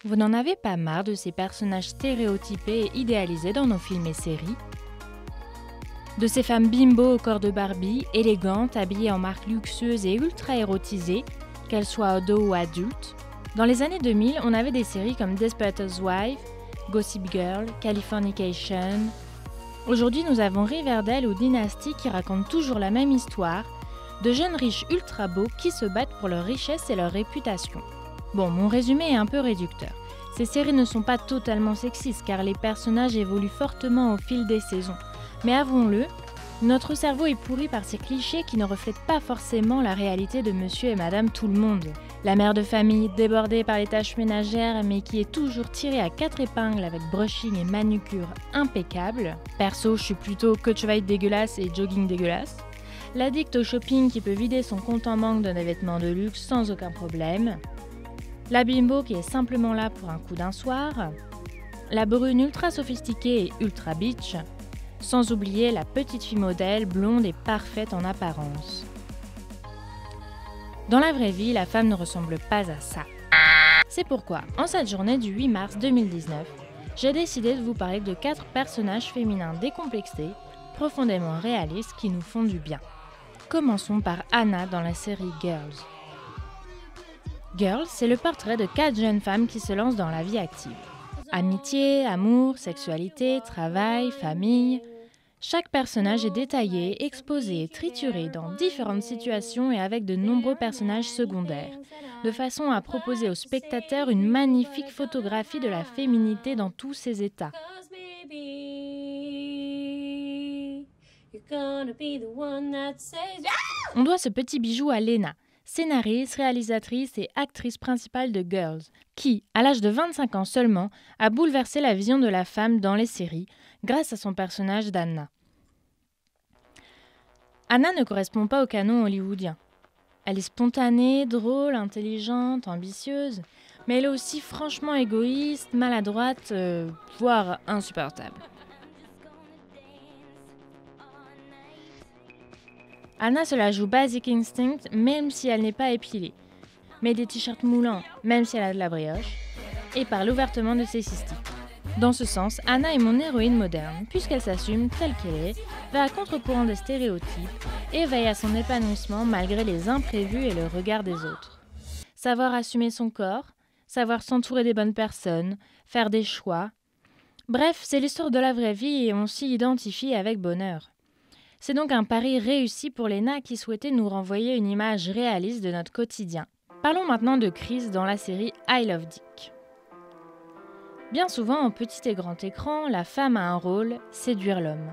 Vous n'en avez pas marre de ces personnages stéréotypés et idéalisés dans nos films et séries? De ces femmes bimbo au corps de Barbie, élégantes, habillées en marques luxueuses et ultra érotisées, qu'elles soient ados ou adultes? Dans les années 2000, on avait des séries comme Desperate Housewives, Gossip Girl, Californication. Aujourd'hui, nous avons Riverdale ou Dynasty qui racontent toujours la même histoire, de jeunes riches ultra beaux qui se battent pour leur richesse et leur réputation. Bon, mon résumé est un peu réducteur. Ces séries ne sont pas totalement sexistes car les personnages évoluent fortement au fil des saisons. Mais avouons-le, notre cerveau est pourri par ces clichés qui ne reflètent pas forcément la réalité de monsieur et madame tout le monde. La mère de famille débordée par les tâches ménagères mais qui est toujours tirée à 4 épingles avec brushing et manucure impeccable. Perso, je suis plutôt queue de cheval dégueulasse et jogging dégueulasse. L'addict au shopping qui peut vider son compte en banque de des vêtements de luxe sans aucun problème. La bimbo qui est simplement là pour un coup d'un soir. La brune ultra sophistiquée et ultra bitch. Sans oublier la petite fille modèle, blonde et parfaite en apparence. Dans la vraie vie, la femme ne ressemble pas à ça. C'est pourquoi, en cette journée du 8 mars 2019, j'ai décidé de vous parler de 4 personnages féminins décomplexés, profondément réalistes qui nous font du bien. Commençons par Anna dans la série Girls. Girls, c'est le portrait de 4 jeunes femmes qui se lancent dans la vie active. Amitié, amour, sexualité, travail, famille. Chaque personnage est détaillé, exposé, trituré dans différentes situations et avec de nombreux personnages secondaires, de façon à proposer aux spectateurs une magnifique photographie de la féminité dans tous ses états. On doit ce petit bijou à Lena, scénariste, réalisatrice et actrice principale de Girls, qui, à l'âge de 25 ans seulement, a bouleversé la vision de la femme dans les séries grâce à son personnage d'Anna. Anna ne correspond pas au canon hollywoodien. Elle est spontanée, drôle, intelligente, ambitieuse, mais elle est aussi franchement égoïste, maladroite, voire insupportable. Anna se la joue Basic Instinct même si elle n'est pas épilée, met des t-shirts moulants même si elle a de la brioche, et parle ouvertement de ses cystites. Dans ce sens, Anna est mon héroïne moderne, puisqu'elle s'assume telle qu'elle est, va à contre-courant des stéréotypes et veille à son épanouissement malgré les imprévus et le regard des autres. Savoir assumer son corps, savoir s'entourer des bonnes personnes, faire des choix. Bref, c'est l'histoire de la vraie vie et on s'y identifie avec bonheur. C'est donc un pari réussi pour Lena qui souhaitait nous renvoyer une image réaliste de notre quotidien. Parlons maintenant de Chris dans la série I Love Dick. Bien souvent, en petit et grand écran, la femme a un rôle, séduire l'homme.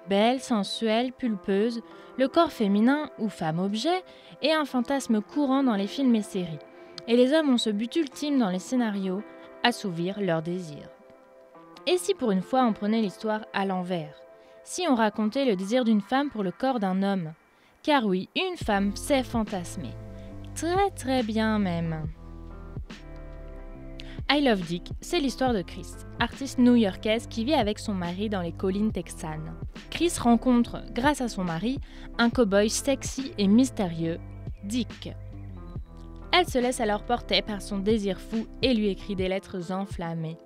Belle, sensuelle, pulpeuse, le corps féminin ou femme-objet est un fantasme courant dans les films et séries. Et les hommes ont ce but ultime dans les scénarios, assouvir leurs désirs. Et si pour une fois on prenait l'histoire à l'envers? Si on racontait le désir d'une femme pour le corps d'un homme? Car oui, une femme sait fantasmer. Très très bien même. I Love Dick, c'est l'histoire de Chris, artiste new-yorkaise qui vit avec son mari dans les collines texanes. Chris rencontre, grâce à son mari, un cow-boy sexy et mystérieux, Dick. Elle se laisse alors porter par son désir fou et lui écrit des lettres enflammées.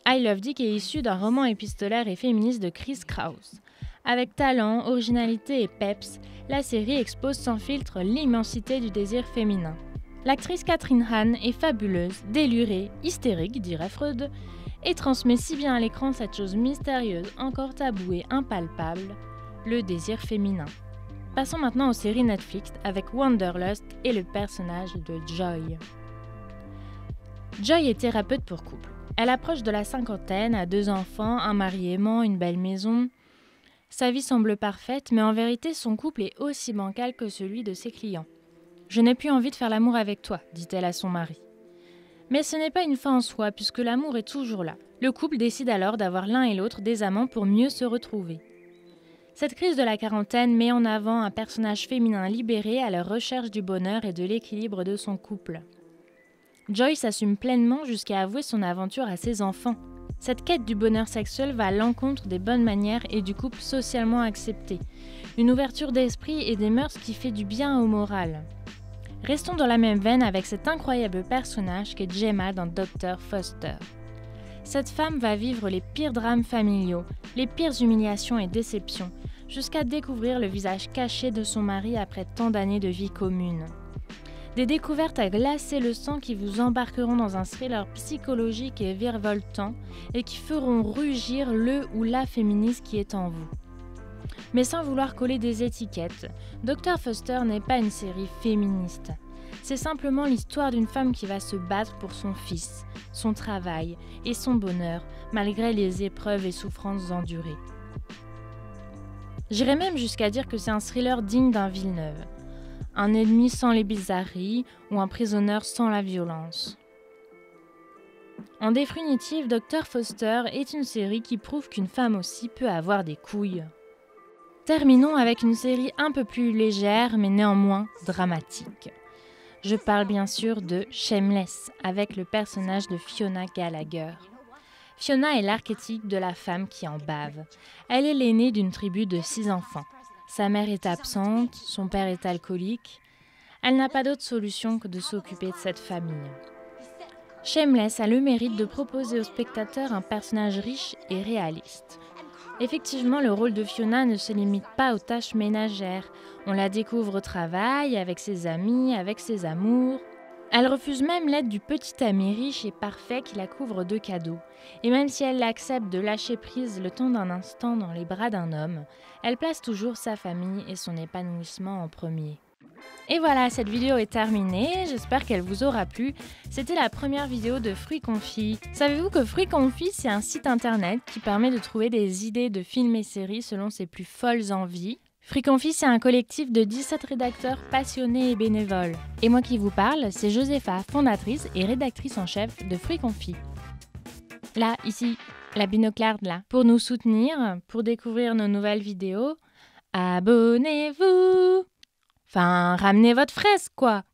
I Love Dick est issu d'un roman épistolaire et féministe de Chris Kraus. Avec talent, originalité et peps, la série expose sans filtre l'immensité du désir féminin. L'actrice Kathryn Hahn est fabuleuse, délurée, hystérique, dirait Freud, et transmet si bien à l'écran cette chose mystérieuse, encore taboue et impalpable, le désir féminin. Passons maintenant aux séries Netflix avec Wanderlust et le personnage de Joy. Joy est thérapeute pour couple. Elle approche de la cinquantaine, a 2 enfants, un mari aimant, une belle maison. Sa vie semble parfaite, mais en vérité son couple est aussi bancal que celui de ses clients. « Je n'ai plus envie de faire l'amour avec toi », dit-elle à son mari. Mais ce n'est pas une fin en soi, puisque l'amour est toujours là. Le couple décide alors d'avoir l'un et l'autre des amants pour mieux se retrouver. Cette crise de la quarantaine met en avant un personnage féminin libéré à la recherche du bonheur et de l'équilibre de son couple. Joy s'assume pleinement jusqu'à avouer son aventure à ses enfants. Cette quête du bonheur sexuel va à l'encontre des bonnes manières et du couple socialement accepté. Une ouverture d'esprit et des mœurs qui fait du bien au moral. Restons dans la même veine avec cet incroyable personnage qu'est Gemma dans Dr. Foster. Cette femme va vivre les pires drames familiaux, les pires humiliations et déceptions, jusqu'à découvrir le visage caché de son mari après tant d'années de vie commune. Des découvertes à glacer le sang qui vous embarqueront dans un thriller psychologique et virevoltant et qui feront rugir le ou la féministe qui est en vous. Mais sans vouloir coller des étiquettes, Dr. Foster n'est pas une série féministe. C'est simplement l'histoire d'une femme qui va se battre pour son fils, son travail et son bonheur, malgré les épreuves et souffrances endurées. J'irais même jusqu'à dire que c'est un thriller digne d'un Villeneuve. Un ennemi sans les bizarreries ou un prisonneur sans la violence. En définitive, Dr. Foster est une série qui prouve qu'une femme aussi peut avoir des couilles. Terminons avec une série un peu plus légère mais néanmoins dramatique. Je parle bien sûr de Shameless, avec le personnage de Fiona Gallagher. Fiona est l'archétype de la femme qui en bave. Elle est l'aînée d'une tribu de 6 enfants. Sa mère est absente, son père est alcoolique. Elle n'a pas d'autre solution que de s'occuper de cette famille. Shameless a le mérite de proposer au spectateur un personnage riche et réaliste. Effectivement, le rôle de Fiona ne se limite pas aux tâches ménagères. On la découvre au travail, avec ses amis, avec ses amours. Elle refuse même l'aide du petit ami riche et parfait qui la couvre de cadeaux. Et même si elle accepte de lâcher prise le temps d'un instant dans les bras d'un homme, elle place toujours sa famille et son épanouissement en premier. Et voilà, cette vidéo est terminée, j'espère qu'elle vous aura plu. C'était la première vidéo de Fruits Confits. Savez-vous que Fruits Confits, c'est un site internet qui permet de trouver des idées de films et séries selon ses plus folles envies. Fruits Confits, c'est un collectif de 17 rédacteurs passionnés et bénévoles. Et moi qui vous parle, c'est Josepha, fondatrice et rédactrice en chef de Fruits Confits. Là, ici, la binoclarde là. Pour nous soutenir, pour découvrir nos nouvelles vidéos, abonnez-vous! Enfin, ramenez votre fraise, quoi!